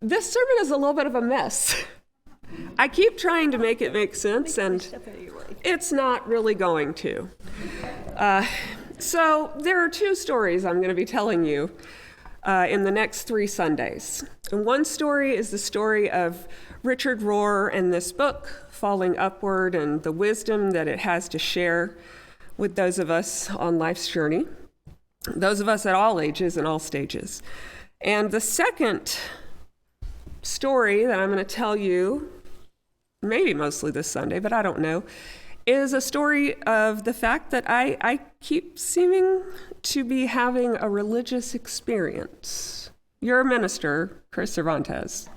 This sermon is a little bit of a mess. I keep trying to make it make sense, and it's not really going to. So there are two stories I'm going to be telling you in the next 3 Sundays. And one story is the story of Richard Rohr and this book, Falling Upward, and the wisdom that it has to share with those of us on life's journey, those of us at all ages and all stages. And the second story that I'm going to tell you, maybe mostly this Sunday, but I don't know, is a story of the fact that I keep seeming to be having a religious experience. You're a minister, Kris Cervantes.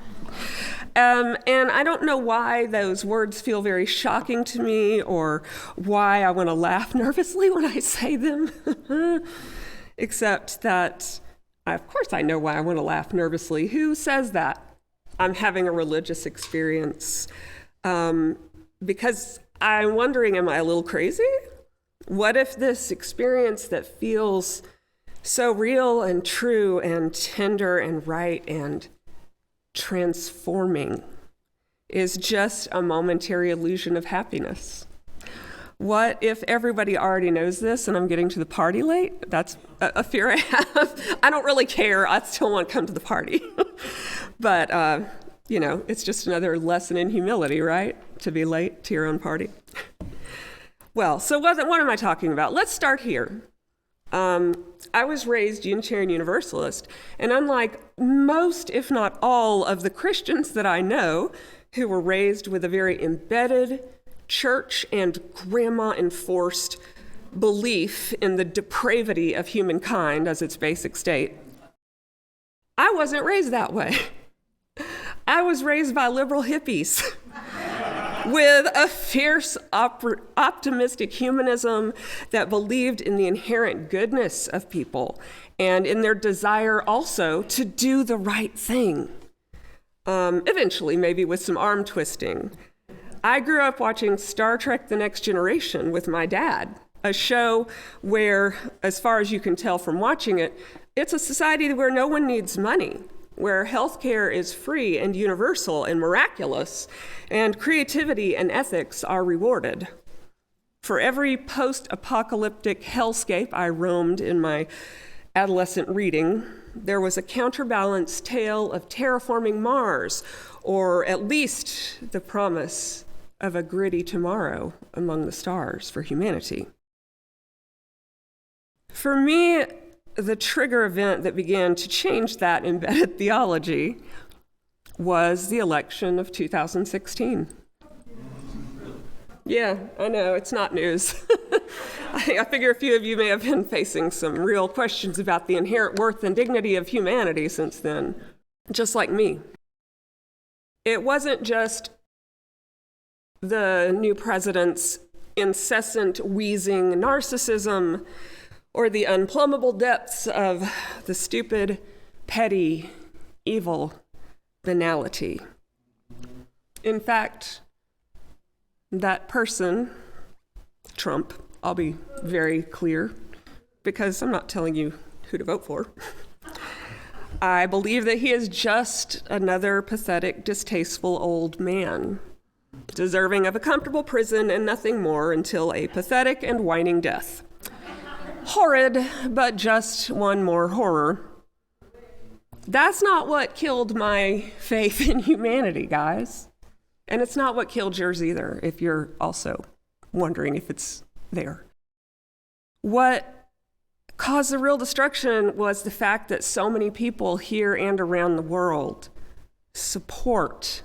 And I don't know why those words feel very shocking to me or why I want to laugh nervously when I say them, except that, of course, I know why I want to laugh nervously. Who says that? I'm having a religious experience. Because I'm wondering, am I a little crazy? What if this experience that feels so real and true and tender and right and transforming is just a momentary illusion of happiness? What if everybody already knows this and I'm getting to the party late? That's a fear I have. I don't really care. I still want to come to the party. But, it's just another lesson in humility, right? To be late to your own party. Well, so what am I talking about? Let's start here. I was raised Unitarian Universalist, and unlike most, if not all, of the Christians that I know who were raised with a very embedded church and grandma-enforced belief in the depravity of humankind as its basic state, I wasn't raised that way. I was raised by liberal hippies with a fierce, optimistic humanism that believed in the inherent goodness of people and in their desire also to do the right thing. Eventually, maybe with some arm twisting. I grew up watching Star Trek: The Next Generation with my dad, a show where, as far as you can tell from watching it, it's a society where no one needs money, where healthcare is free and universal and miraculous, and creativity and ethics are rewarded. For every post-apocalyptic hellscape I roamed in my adolescent reading, there was a counterbalanced tale of terraforming Mars, or at least the promise of a gritty tomorrow among the stars for humanity. For me, the trigger event that began to change that embedded theology was the election of 2016. Yeah, I know, it's not news. I figure a few of you may have been facing some real questions about the inherent worth and dignity of humanity since then, just like me. It wasn't just the new president's incessant wheezing narcissism or the unplumbable depths of the stupid, petty, evil banality. In fact, that person, Trump, I'll be very clear, because I'm not telling you who to vote for. I believe that he is just another pathetic, distasteful old man, deserving of a comfortable prison and nothing more until a pathetic and whining death. Horrid, but just one more horror. That's not what killed my faith in humanity, guys. And it's not what killed yours either, if you're also wondering if it's there. What caused the real destruction was the fact that so many people here and around the world support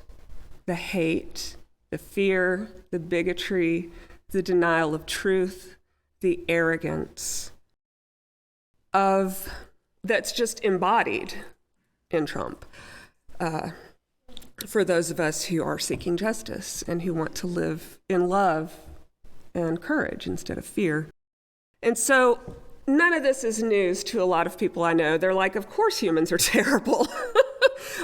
the hate, the fear, the bigotry, the denial of truth, the arrogance that's just embodied in Trump. For those of us who are seeking justice and who want to live in love and courage instead of fear. And so none of this is news to a lot of people I know. They're like, of course humans are terrible.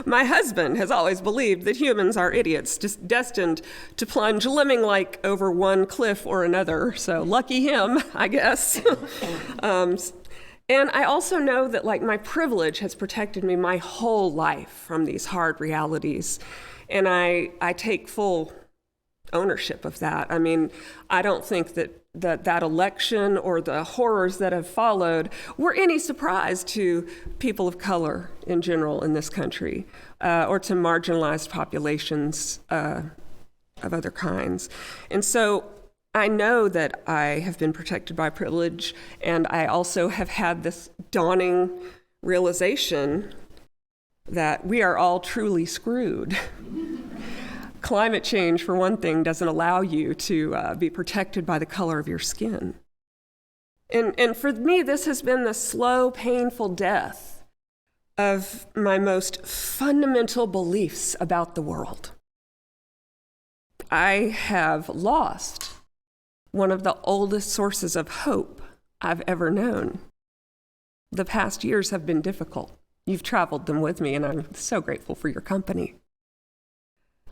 My husband has always believed that humans are idiots, just destined to plunge lemming-like over one cliff or another. So lucky him, I guess. And I also know that like my privilege has protected me my whole life from these hard realities. And I take full ownership of that. I mean, I don't think that election or the horrors that have followed were any surprise to people of color in general in this country, or to marginalized populations of other kinds. And so I know that I have been protected by privilege, and I also have had this dawning realization that we are all truly screwed. Climate change, for one thing, doesn't allow you to be protected by the color of your skin. And for me, this has been the slow, painful death of my most fundamental beliefs about the world. I have lost one of the oldest sources of hope I've ever known. The past years have been difficult. You've traveled them with me, and I'm so grateful for your company.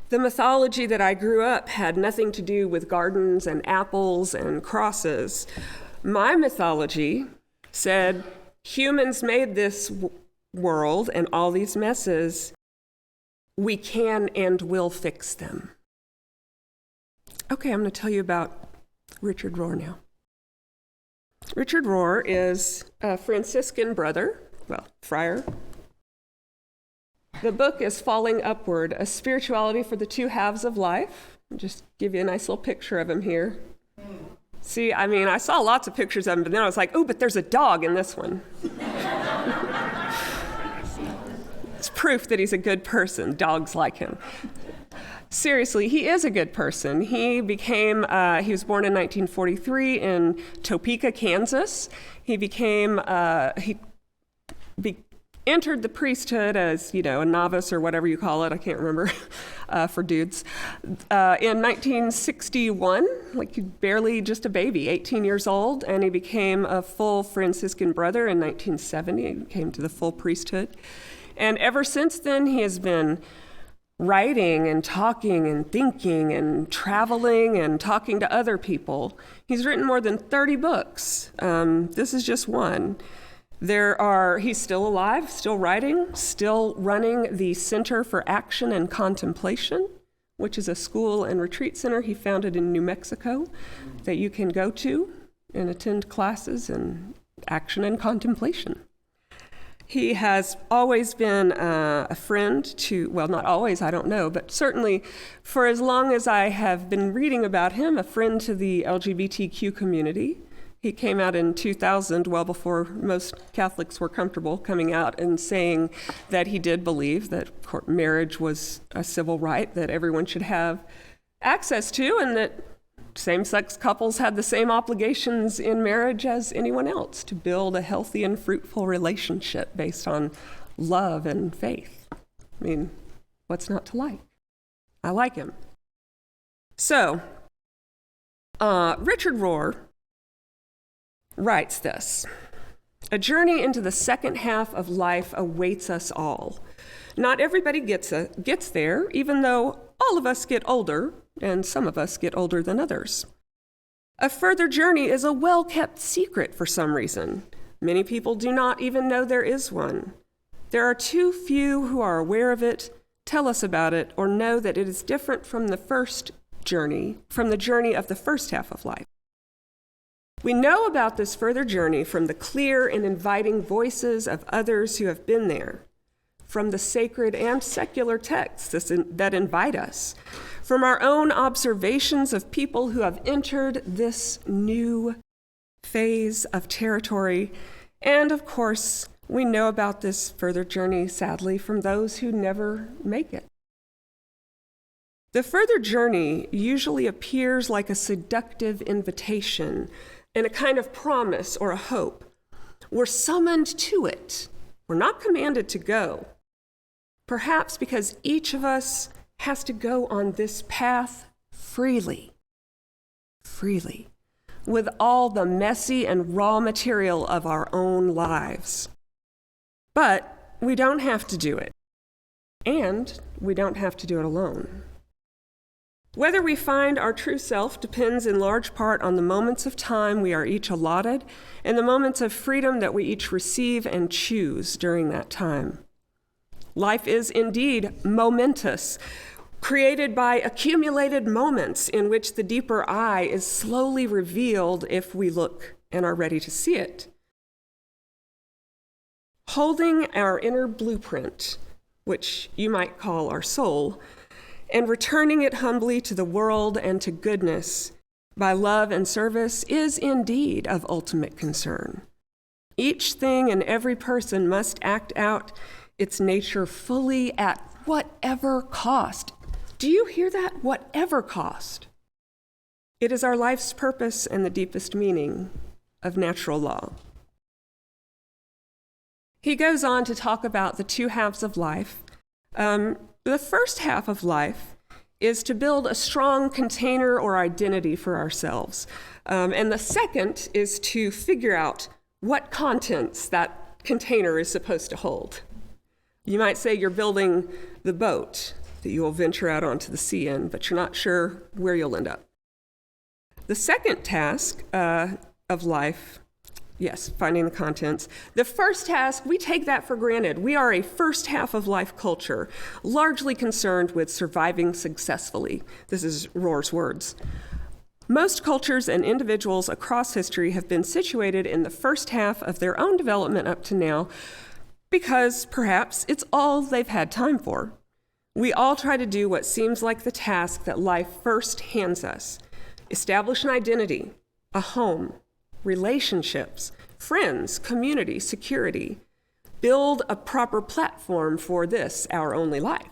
The mythology that I grew up had nothing to do with gardens and apples and crosses. My mythology said humans made this world and all these messes. We can and will fix them. Okay, I'm going to tell you about Richard Rohr now. Richard Rohr is a Franciscan brother, friar. The book is Falling Upward, A Spirituality for the Two Halves of Life. I'll just give you a nice little picture of him here. See, I mean, I saw lots of pictures of him, but then I was like, oh, but there's a dog in this one. It's proof that he's a good person. Dogs like him. Seriously, he is a good person. He was born in 1943 in Topeka, Kansas. He entered the priesthood as, a novice or whatever you call it, I can't remember, for dudes, in 1961, barely just a baby, 18 years old, and he became a full Franciscan brother in 1970. He came to the full priesthood. And ever since then, he has been writing and talking and thinking and traveling and talking to other people. He's written more than 30 books. This is just one. He's still alive, still writing, still running the Center for Action and Contemplation, which is a school and retreat center he founded in New Mexico that you can go to and attend classes in action and contemplation. He has always been a friend to, not always, I don't know, but certainly for as long as I have been reading about him, a friend to the LGBTQ community. He came out in 2000, well before most Catholics were comfortable coming out and saying that he did believe that marriage was a civil right that everyone should have access to, and that same-sex couples had the same obligations in marriage as anyone else to build a healthy and fruitful relationship based on love and faith. I mean, what's not to like? I like him. So, Richard Rohr writes this: a journey into the second half of life awaits us all. Not everybody gets there, even though all of us get older, and some of us get older than others. A further journey is a well-kept secret for some reason. Many people do not even know there is one. There are too few who are aware of it, tell us about it, or know that it is different from the journey of the first half of life. We know about this further journey from the clear and inviting voices of others who have been there, from the sacred and secular texts that invite us, from our own observations of people who have entered this new phase of territory, and of course, we know about this further journey, sadly, from those who never make it. The further journey usually appears like a seductive invitation and a kind of promise or a hope. We're summoned to it. We're not commanded to go. Perhaps because each of us has to go on this path freely, with all the messy and raw material of our own lives. But we don't have to do it. And we don't have to do it alone. Whether we find our true self depends in large part on the moments of time we are each allotted and the moments of freedom that we each receive and choose during that time. Life is indeed momentous, created by accumulated moments in which the deeper I is slowly revealed if we look and are ready to see it. Holding our inner blueprint, which you might call our soul, and returning it humbly to the world and to goodness by love and service is indeed of ultimate concern. Each thing and every person must act out its nature fully at whatever cost. Do you hear that? Whatever cost. It is our life's purpose and the deepest meaning of natural law. He goes on to talk about the two halves of life. The first half of life is to build a strong container or identity for ourselves. And the second is to figure out what contents that container is supposed to hold. You might say you're building the boat that you will venture out onto the sea in, but you're not sure where you'll end up. The second task of life, yes, finding the contents. The first task, we take that for granted. We are a first half of life culture, largely concerned with surviving successfully. This is Rohr's words. Most cultures and individuals across history have been situated in the first half of their own development up to now because perhaps it's all they've had time for. We all try to do what seems like the task that life first hands us. Establish an identity, a home, relationships, friends, community, security. Build a proper platform for this, our only life.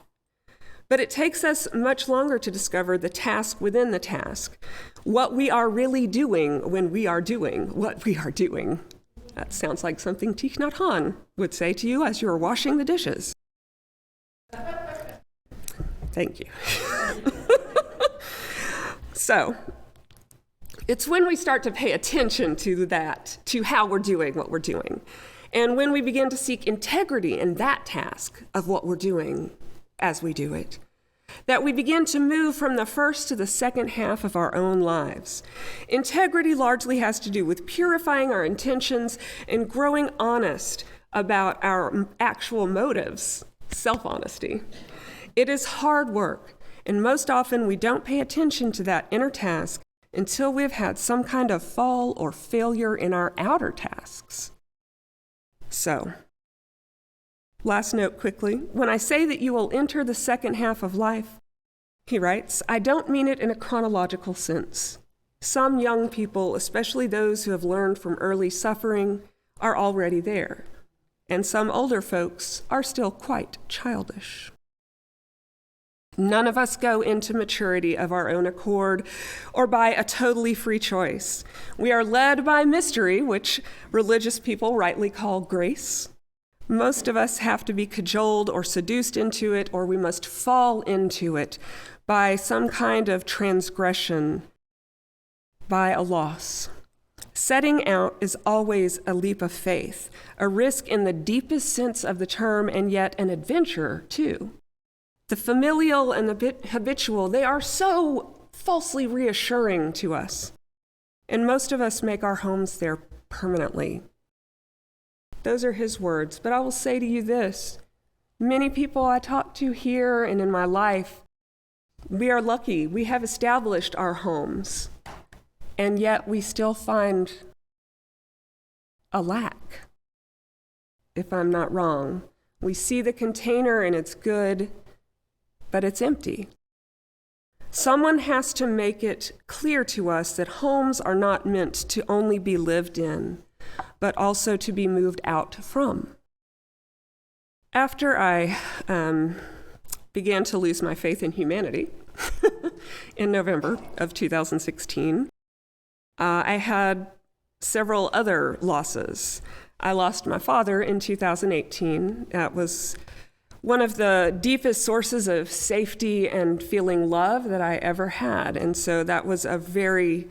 But it takes us much longer to discover the task within the task, what we are really doing when we are doing what we are doing. That sounds like something Thich Nhat Hanh would say to you as you are washing the dishes. Thank you. So, it's when we start to pay attention to that, to how we're doing what we're doing. And when we begin to seek integrity in that task of what we're doing as we do it, that we begin to move from the first to the second half of our own lives. Integrity largely has to do with purifying our intentions and growing honest about our actual motives, self-honesty. It is hard work, and most often we don't pay attention to that inner task until we've had some kind of fall or failure in our outer tasks. So, last note quickly. When I say that you will enter the second half of life, he writes, I don't mean it in a chronological sense. Some young people, especially those who have learned from early suffering, are already there, and some older folks are still quite childish. None of us go into maturity of our own accord or by a totally free choice. We are led by mystery, which religious people rightly call grace. Most of us have to be cajoled or seduced into it, or we must fall into it by some kind of transgression, by a loss. Setting out is always a leap of faith, a risk in the deepest sense of the term, and yet an adventure, too. The familial and the habitual, they are so falsely reassuring to us. And most of us make our homes there permanently. Those are his words. But I will say to you this. Many people I talk to here and in my life, we are lucky. We have established our homes. And yet we still find a lack, if I'm not wrong. We see the container and it's good, but it's empty. Someone has to make it clear to us that homes are not meant to only be lived in, but also to be moved out from. After I began to lose my faith in humanity in November of 2016, I had several other losses. I lost my father in 2018. That was one of the deepest sources of safety and feeling love that I ever had. And so that was a very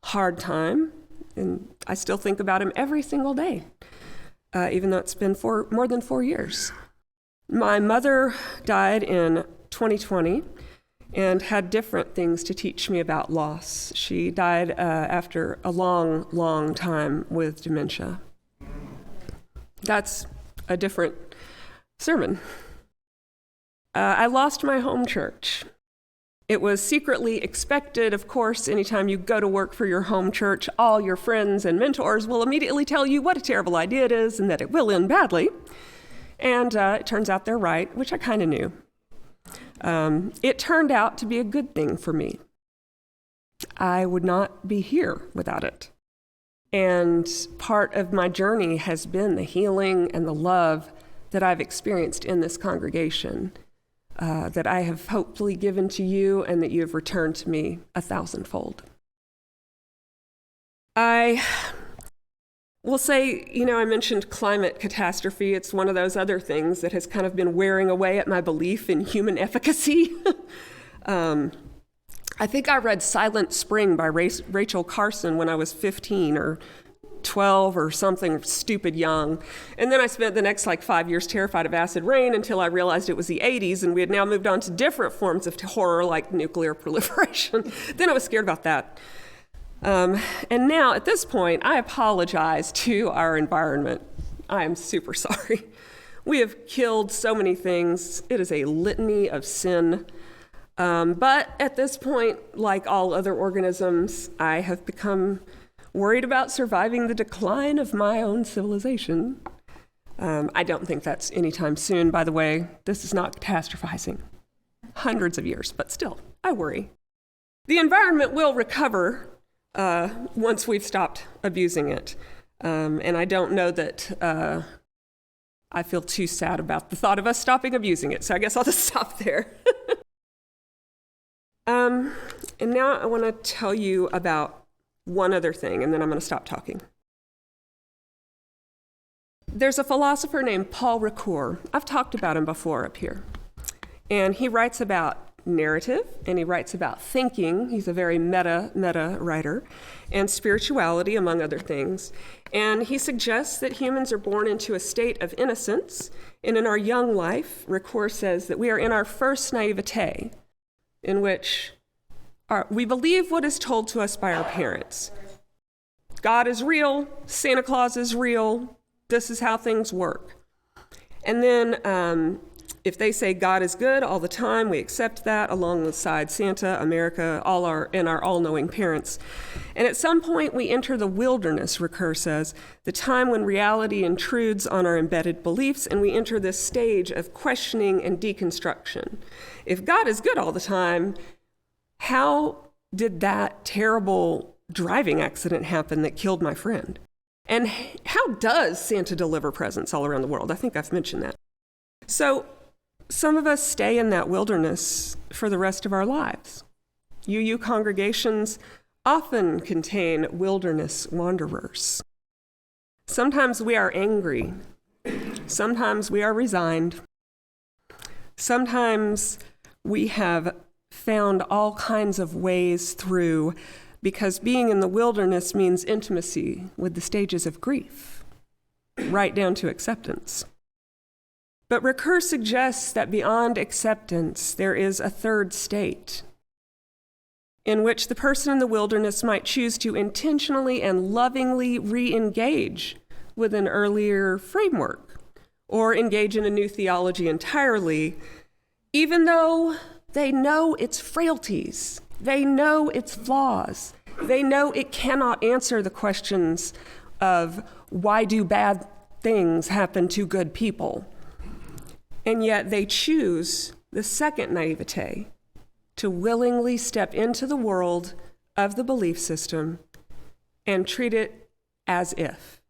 hard time. And I still think about him every single day, even though it's been more than 4 years. My mother died in 2020. and had different things to teach me about loss. She died after a long, long time with dementia. That's a different sermon. I lost my home church. It was secretly expected, of course. Anytime you go to work for your home church, all your friends and mentors will immediately tell you what a terrible idea it is and that it will end badly. And it turns out they're right, which I kind of knew. It turned out to be a good thing for me. I would not be here without it. And part of my journey has been the healing and the love that I've experienced in this congregation, that I have hopefully given to you and that you have returned to me 1,000-fold. I will say, I mentioned climate catastrophe. It's one of those other things that has kind of been wearing away at my belief in human efficacy. I think I read Silent Spring by Rachel Carson when I was 15 or 12 or something stupid young. And then I spent the next 5 years terrified of acid rain until I realized it was the 80s and we had now moved on to different forms of horror like nuclear proliferation. Then I was scared about that. And now at this point, I apologize to our environment. I am super sorry. We have killed so many things. It is a litany of sin. But at this point, like all other organisms, I have become worried about surviving the decline of my own civilization. I don't think that's anytime soon, by the way. This is not catastrophizing. Hundreds of years, but still, I worry. The environment will recover once we've stopped abusing it. And I don't know that I feel too sad about the thought of us stopping abusing it, so I guess I'll just stop there. And now I want to tell you about one other thing, and then I'm going to stop talking. There's a philosopher named Paul Rohr. I've talked about him before up here. And he writes about narrative, and he writes about thinking. He's a very meta writer, and spirituality, among other things. And he suggests that humans are born into a state of innocence, and in our young life, Rohr says that we are in our first naivete, in which we believe what is told to us by our parents. God is real, Santa Claus is real, this is how things work. And then if they say God is good all the time, we accept that alongside Santa, America, our all-knowing parents. And at some point we enter the wilderness, Rohr says, the time when reality intrudes on our embedded beliefs, and we enter this stage of questioning and deconstruction. If God is good all the time, how did that terrible driving accident happen that killed my friend? And how does Santa deliver presents all around the world? I think I've mentioned that. So some of us stay in that wilderness for the rest of our lives. UU congregations often contain wilderness wanderers. Sometimes we are angry. Sometimes we are resigned. Sometimes we have found all kinds of ways through, because being in the wilderness means intimacy with the stages of grief, right down to acceptance. But Rohr suggests that beyond acceptance, there is a third state, in which the person in the wilderness might choose to intentionally and lovingly re-engage with an earlier framework, or engage in a new theology entirely, even though they know its frailties, they know its flaws, they know it cannot answer the questions of why do bad things happen to good people. And yet they choose the second naivete, to willingly step into the world of the belief system and treat it as if.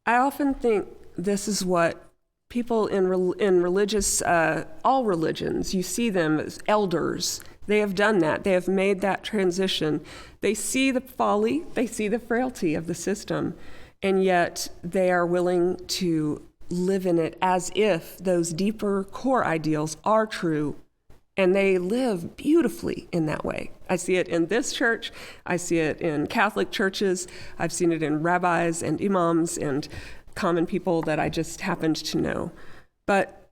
I often think this is what people in religious, all religions, you see them as elders. They have done that. They have made that transition. They see the folly, they see the frailty of the system, and yet they are willing to live in it as if those deeper core ideals are true, and they live beautifully in that way. I see it in this church. I see it in Catholic churches. I've seen it in rabbis and imams and common people that I just happened to know. But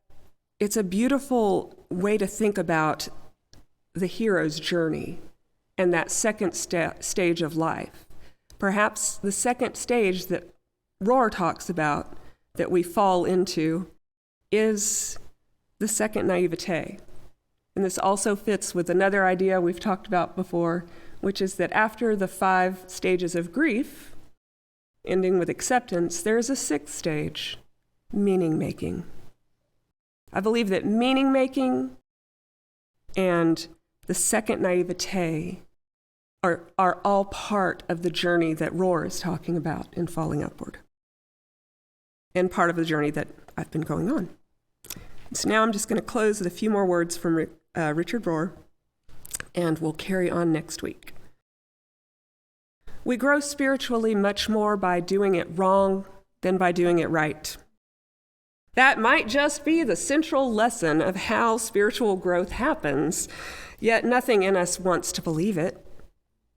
it's a beautiful way to think about the hero's journey and that second stage of life. Perhaps the second stage that Rohr talks about that we fall into is the second naivete. And this also fits with another idea we've talked about before, which is that after the 5 stages of grief, ending with acceptance, there's a 6th stage, meaning-making. I believe that meaning-making and the second naivete are all part of the journey that Rohr is talking about in Falling Upward, and part of the journey that I've been going on. So now I'm just going to close with a few more words from Richard Rohr, and we'll carry on next week. We grow spiritually much more by doing it wrong than by doing it right. That might just be the central lesson of how spiritual growth happens, yet nothing in us wants to believe it.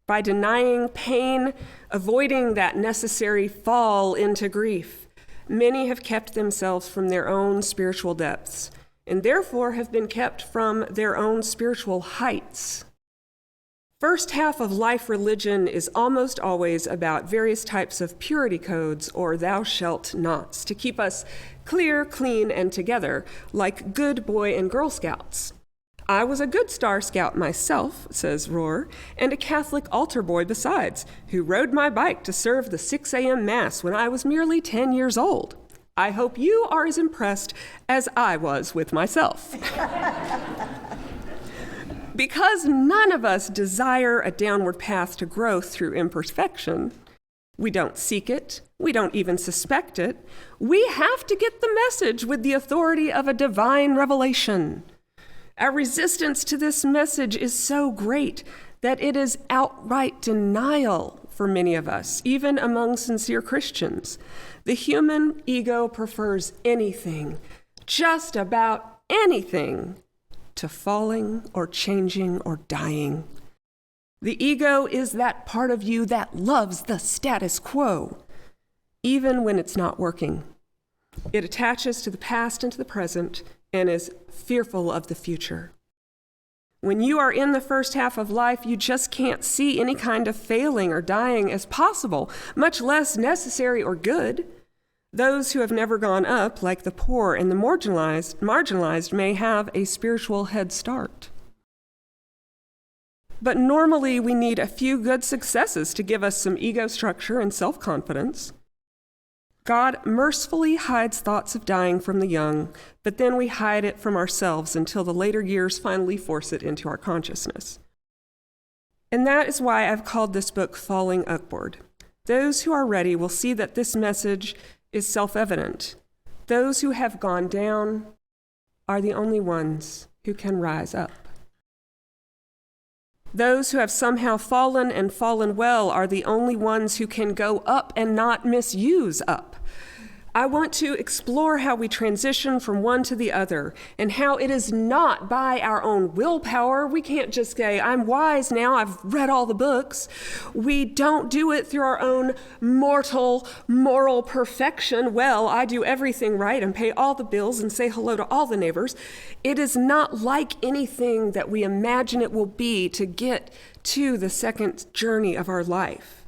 By denying pain, avoiding that necessary fall into grief, many have kept themselves from their own spiritual depths, and therefore have been kept from their own spiritual heights. First half of life religion is almost always about various types of purity codes or thou shalt nots to keep us clear, clean, and together, like good boy and Girl Scouts. I was a good Star Scout myself, says Rohr, and a Catholic altar boy besides, who rode my bike to serve the 6 a.m. Mass when I was merely 10 years old. I hope you are as impressed as I was with myself. Because none of us desire a downward path to growth through imperfection, we don't seek it, we don't even suspect it, we have to get the message with the authority of a divine revelation. Our resistance to this message is so great that it is outright denial for many of us, even among sincere Christians. The human ego prefers anything, just about anything, to falling or changing or dying. The ego is that part of you that loves the status quo, even when it's not working. It attaches to the past and to the present and is fearful of the future. When you are in the first half of life, you just can't see any kind of failing or dying as possible, much less necessary or good. Those who have never gone up, like the poor and the marginalized, may have a spiritual head start. But normally we need a few good successes to give us some ego structure and self-confidence. God mercifully hides thoughts of dying from the young, but then we hide it from ourselves until the later years finally force it into our consciousness. And that is why I've called this book Falling Upward. Those who are ready will see that this message is self-evident. Those who have gone down are the only ones who can rise up. Those who have somehow fallen and fallen well are the only ones who can go up and not misuse up. I want to explore how we transition from one to the other and how it is not by our own willpower. We can't just say, I'm wise now, I've read all the books. We don't do it through our own mortal, moral perfection. Well, I do everything right and pay all the bills and say hello to all the neighbors. It is not like anything that we imagine it will be to get to the second journey of our life,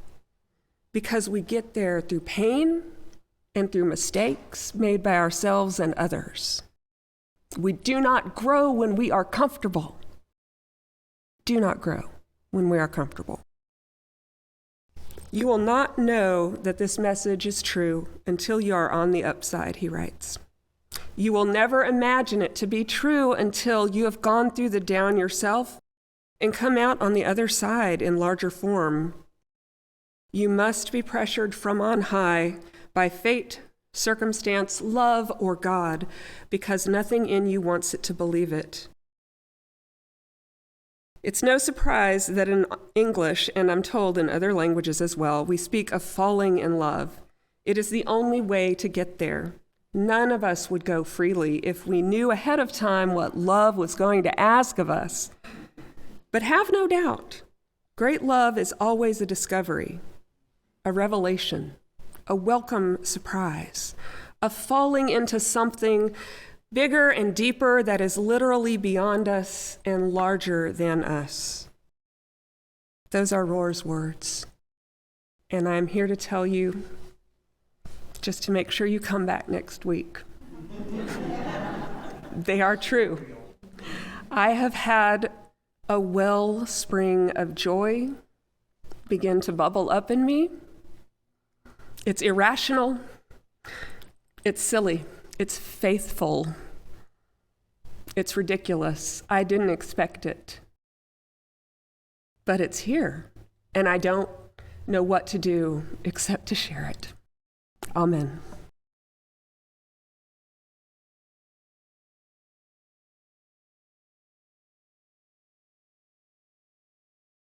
because we get there through pain and through mistakes made by ourselves and others. We do not grow when we are comfortable. Do not grow when we are comfortable. You will not know that this message is true until you are on the upside, he writes. You will never imagine it to be true until you have gone through the down yourself and come out on the other side in larger form. You must be pressured from on high by fate, circumstance, love, or God, because nothing in you wants it to believe it. It's no surprise that in English, and I'm told in other languages as well, we speak of falling in love. It is the only way to get there. None of us would go freely if we knew ahead of time what love was going to ask of us. But have no doubt, great love is always a discovery, a revelation, a welcome surprise, a falling into something bigger and deeper, that is literally beyond us and larger than us. Those are Rohr's words. And I'm here to tell you, just to make sure you come back next week. They are true. I have had a wellspring of joy begin to bubble up in me. It's irrational. It's silly. It's faithful. It's ridiculous. I didn't expect it. But it's here, and I don't know what to do except to share it. Amen.